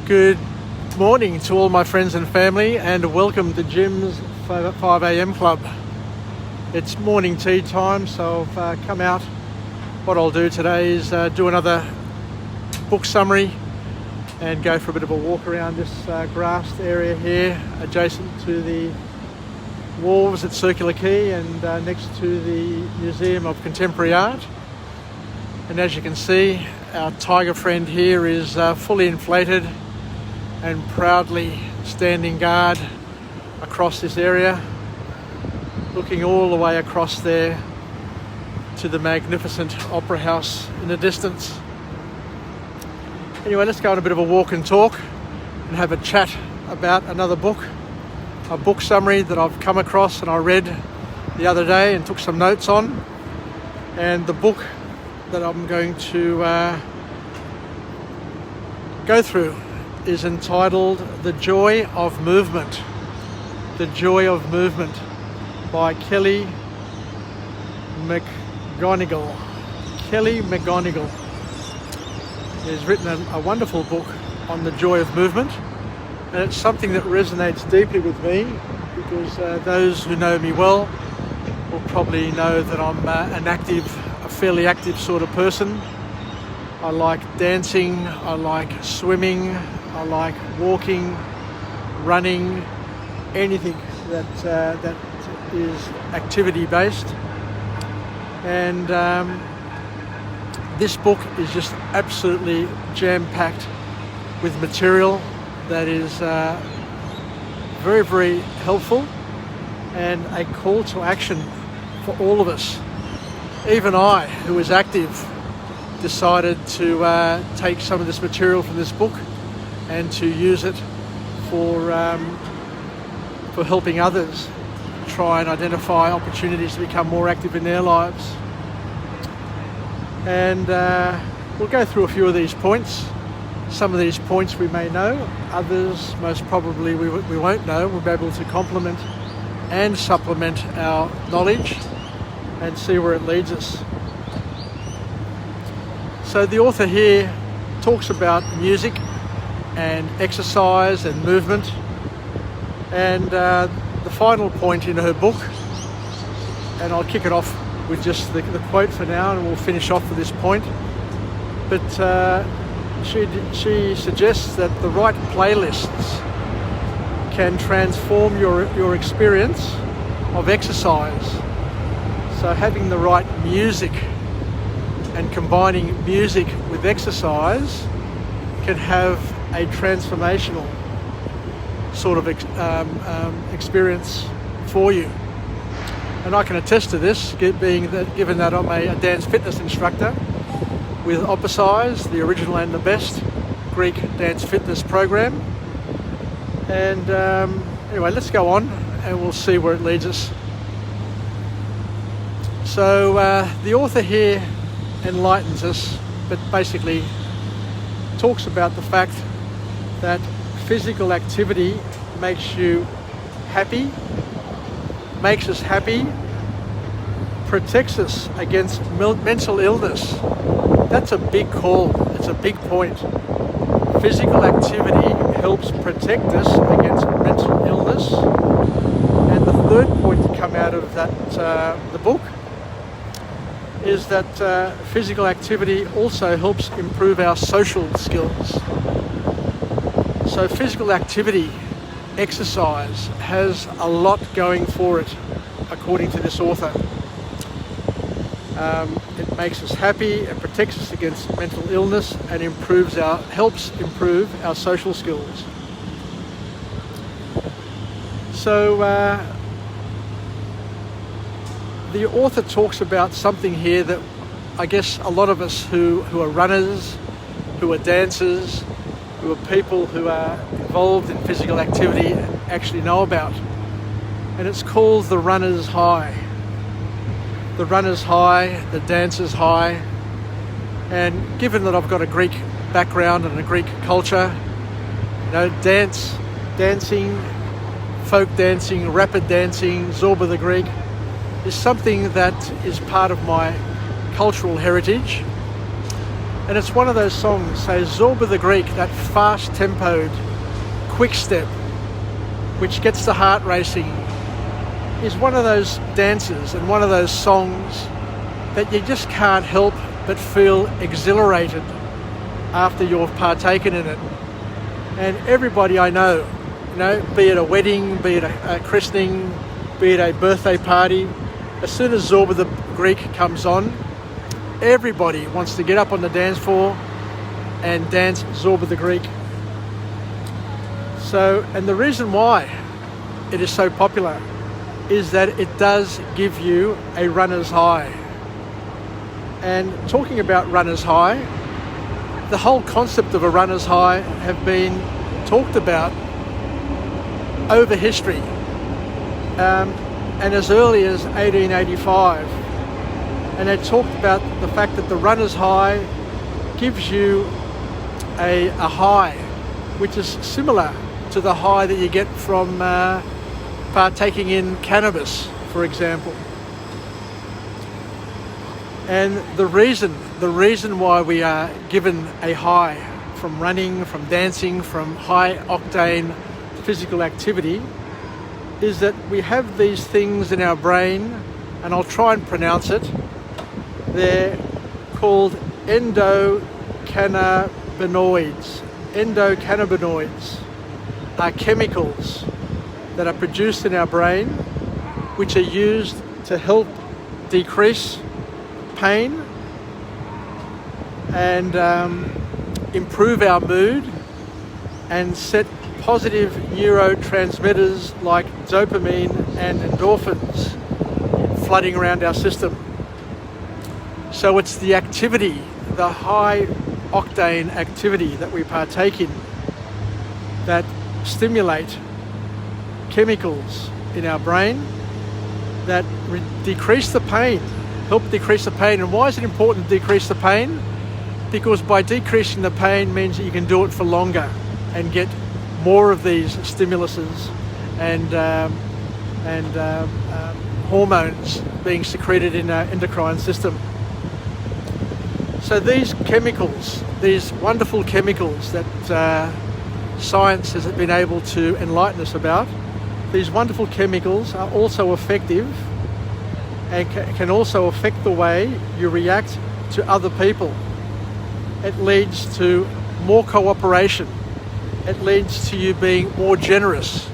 Good morning to all my friends and family, and welcome to Jim's 5 a.m. Club. It's morning tea time, so I've come out. What I'll do today is do another book summary and go for a bit of a walk around this grassed area here adjacent to the wharves at Circular Quay and next to the Museum of Contemporary Art. And as you can see, our tiger friend here is fully inflated and proudly standing guard across this area, looking all the way across there to the magnificent Opera House in the distance. Anyway, let's go on a bit of a walk and talk and have a chat about another book, a book summary that I've come across and I read the other day and took some notes on. And the book that I'm going to go through is entitled The Joy of Movement. The Joy of Movement by Kelly McGonigal. Kelly McGonigal has written a wonderful book on the joy of movement, and it's something that resonates deeply with me because those who know me well will probably know that I'm a fairly active sort of person. I like dancing, I like swimming, I like walking, running, anything that is activity based. And this book is just absolutely jam-packed with material that is very, very helpful and a call to action for all of us. Even I, who is active, decided to take some of this material from this book and to use it for helping others try and identify opportunities to become more active in their lives. And we'll go through a few of these points. Some of these points we may know, others most probably we won't know. We'll be able to complement and supplement our knowledge and see where it leads us. So the author here talks about music and exercise and movement, and the final point in her book, and I'll kick it off with just the quote for now and we'll finish off with this point, but she suggests that the right playlists can transform your experience of exercise. So having the right music and combining music with exercise can have a transformational sort of experience for you. And I can attest to this, given that I'm a dance fitness instructor with Opposize, the original and the best Greek dance fitness program. And anyway, let's go on and we'll see where it leads us. So the author here enlightens us, but basically talks about the fact that physical activity makes you happy, makes us happy, protects us against mental illness. That's a big call, it's a big point. Physical activity helps protect us against mental illness. And the third point to come out of that the book is that physical activity also helps improve our social skills. So physical activity, exercise, has a lot going for it, according to this author. It makes us happy, it protects us against mental illness, and helps improve our social skills. So the author talks about something here that I guess a lot of us who are runners, who are dancers, who are people who are involved in physical activity actually know about. And it's called the runner's high. The runner's high, the dancer's high. And given that I've got a Greek background and a Greek culture, dancing, folk dancing, rapid dancing, Zorba the Greek, is something that is part of my cultural heritage. And it's one of those songs, so Zorba the Greek, that fast-tempoed, quick step, which gets the heart racing, is one of those dances and one of those songs that you just can't help but feel exhilarated after you've partaken in it. And everybody I know, be it a wedding, be it a christening, be it a birthday party, as soon as Zorba the Greek comes on, everybody wants to get up on the dance floor and dance Zorba the Greek. So, and the reason why it is so popular is that it does give you a runner's high. And talking about runner's high, the whole concept of a runner's high have been talked about over history, and as early as 1885. And they talked about the fact that the runner's high gives you a high which is similar to the high that you get from partaking in cannabis, for example. And the reason why we are given a high from running, from dancing, from high octane physical activity is that we have these things in our brain, and I'll try and pronounce it. They're called endocannabinoids. Endocannabinoids are chemicals that are produced in our brain which are used to help decrease pain and improve our mood and set positive neurotransmitters like dopamine and endorphins flooding around our system. So it's the activity, the high octane activity that we partake in that stimulate chemicals in our brain that decrease the pain, help decrease the pain. And why is it important to decrease the pain? Because by decreasing the pain means that you can do it for longer and get more of these stimuluses and hormones being secreted in our endocrine system. So these chemicals, these wonderful chemicals that science has been able to enlighten us about, these wonderful chemicals are also effective and can also affect the way you react to other people. It leads to more cooperation. It leads to you being more generous.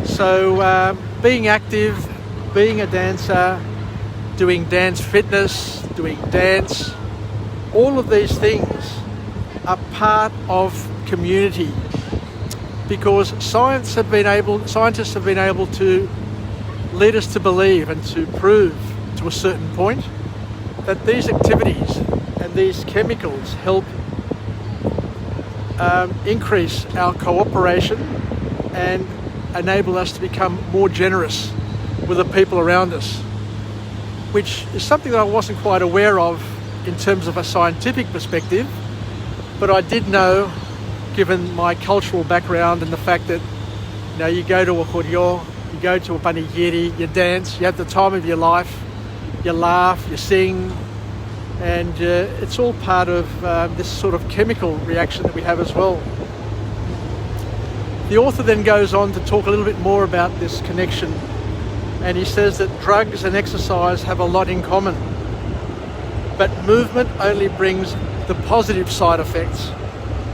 So being active, being a dancer, doing dance fitness, doing dance, all of these things are part of community, because scientists have been able to lead us to believe and to prove to a certain point that these activities and these chemicals help increase our cooperation and enable us to become more generous with the people around us, which is something that I wasn't quite aware of in terms of a scientific perspective, but I did know, given my cultural background and the fact that you go to a koryo, you go to a panigiri, you dance, you have the time of your life, you laugh, you sing, and it's all part of this sort of chemical reaction that we have as well. The author then goes on to talk a little bit more about this connection, and he says that drugs and exercise have a lot in common, but movement only brings the positive side effects,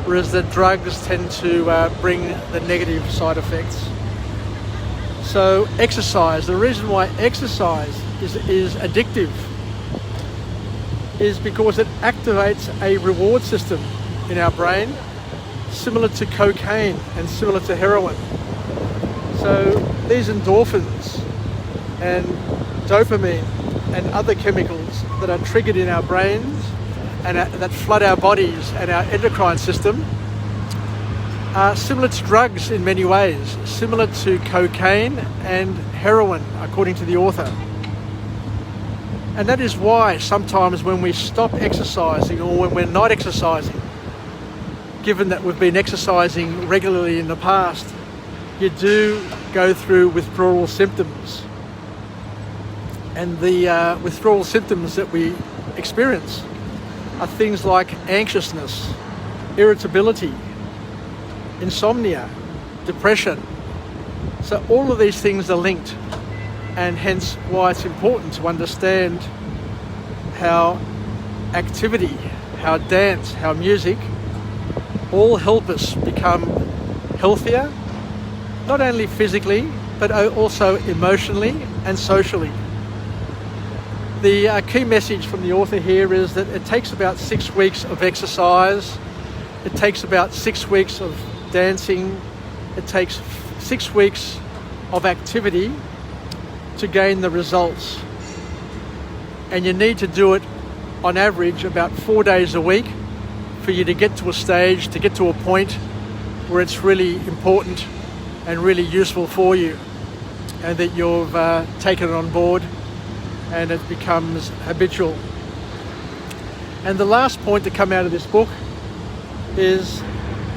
whereas the drugs tend to bring the negative side effects. So exercise, the reason why exercise is addictive is because it activates a reward system in our brain similar to cocaine and similar to heroin. So these endorphins and dopamine and other chemicals that are triggered in our brains and that flood our bodies and our endocrine system are similar to drugs in many ways, similar to cocaine and heroin, according to the author. And that is why sometimes when we stop exercising or when we're not exercising, given that we've been exercising regularly in the past, you do go through withdrawal symptoms. And the withdrawal symptoms that we experience are things like anxiousness, irritability, insomnia, depression. So all of these things are linked, and hence why it's important to understand how activity, how dance, how music all help us become healthier, not only physically, but also emotionally and socially. The key message from the author here is that it takes about 6 weeks of exercise, it takes about 6 weeks of dancing, it takes 6 weeks of activity to gain the results. And you need to do it on average about 4 days a week for you to get to a stage, to get to a point where it's really important and really useful for you, and that you've taken it on board and it becomes habitual. And the last point to come out of this book is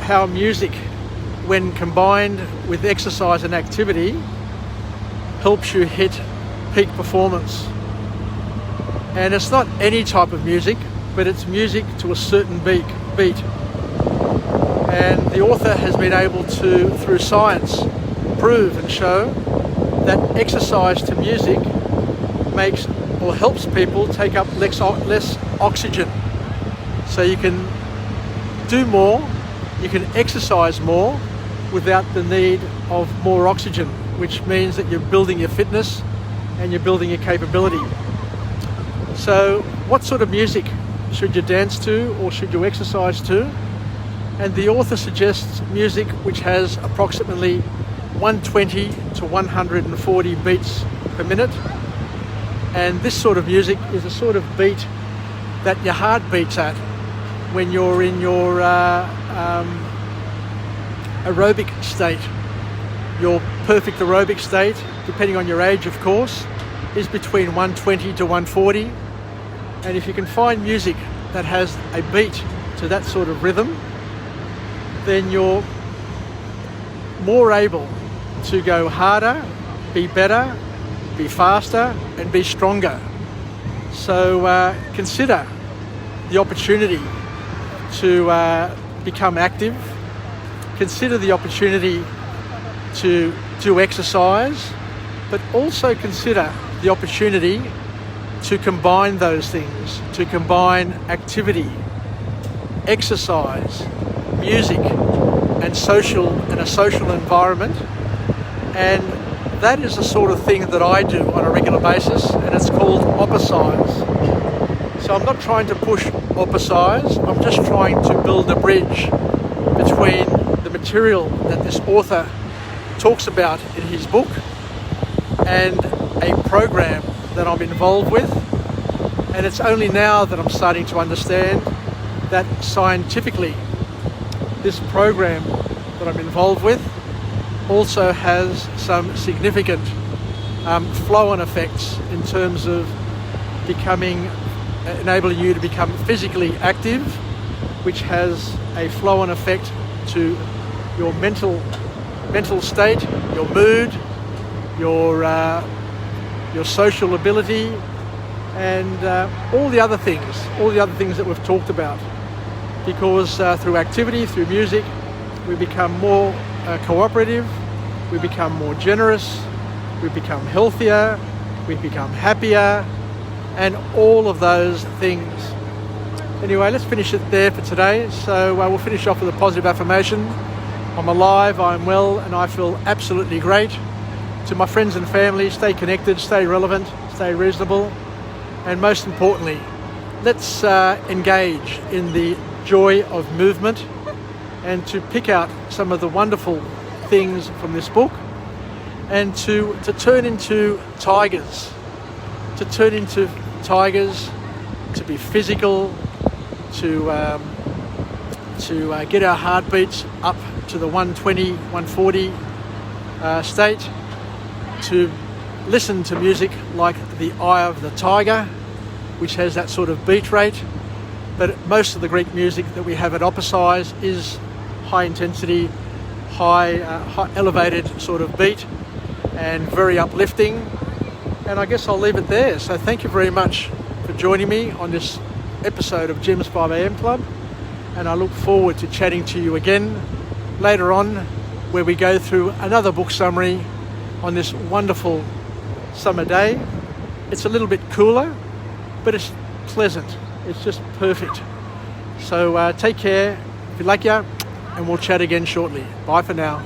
how music, when combined with exercise and activity, helps you hit peak performance. And it's not any type of music, but it's music to a certain beat. And the author has been able to, through science, prove and show that exercise to music makes or helps people take up less oxygen. So you can do more, you can exercise more without the need of more oxygen, which means that you're building your fitness and you're building your capability. So what sort of music should you dance to or should you exercise to? And the author suggests music which has approximately 120 to 140 beats per minute. And this sort of music is a sort of beat that your heart beats at when you're in your aerobic state. Your perfect aerobic state, depending on your age of course, is between 120 to 140. And if you can find music that has a beat to that sort of rhythm, then you're more able to go harder, be better, be faster, and be stronger. So consider the opportunity to become active. Consider the opportunity to do exercise, but also consider the opportunity to combine those things, to combine activity, exercise, music, and a social environment. And that is the sort of thing that I do on a regular basis, and it's called opposize. So I'm not trying to push opposize, I'm just trying to build a bridge between the material that this author talks about in his book and a program that I'm involved with. And it's only now that I'm starting to understand that scientifically this program that I'm involved with also has some significant flow-on effects in terms of enabling you to become physically active, which has a flow-on effect to your mental state, your mood, your social ability, and all the other things that we've talked about. Because through activity, through music, we become more cooperative, we become more generous, we become healthier, we become happier, and all of those things. Anyway, let's finish it there for today. So we'll finish off with a positive affirmation. I'm alive, I'm well, and I feel absolutely great. To my friends and family, stay connected, stay relevant, stay reasonable, and most importantly, let's engage in the joy of movement and to pick out some of the wonderful things from this book and to turn into tigers, to be physical, to get our heartbeats up to the 120, 140 state, to listen to music like the Eye of the Tiger, which has that sort of beat rate. But most of the Greek music that we have at Opposize is high intensity, high elevated sort of beat and very uplifting. And I guess I'll leave it there. So thank you very much for joining me on this episode of Jim's 5am Club, and I look forward to chatting to you again later on, where we go through another book summary on this wonderful summer day. It's a little bit cooler, but it's pleasant. It's just perfect. So take care, if you like ya, and we'll chat again shortly. Bye for now.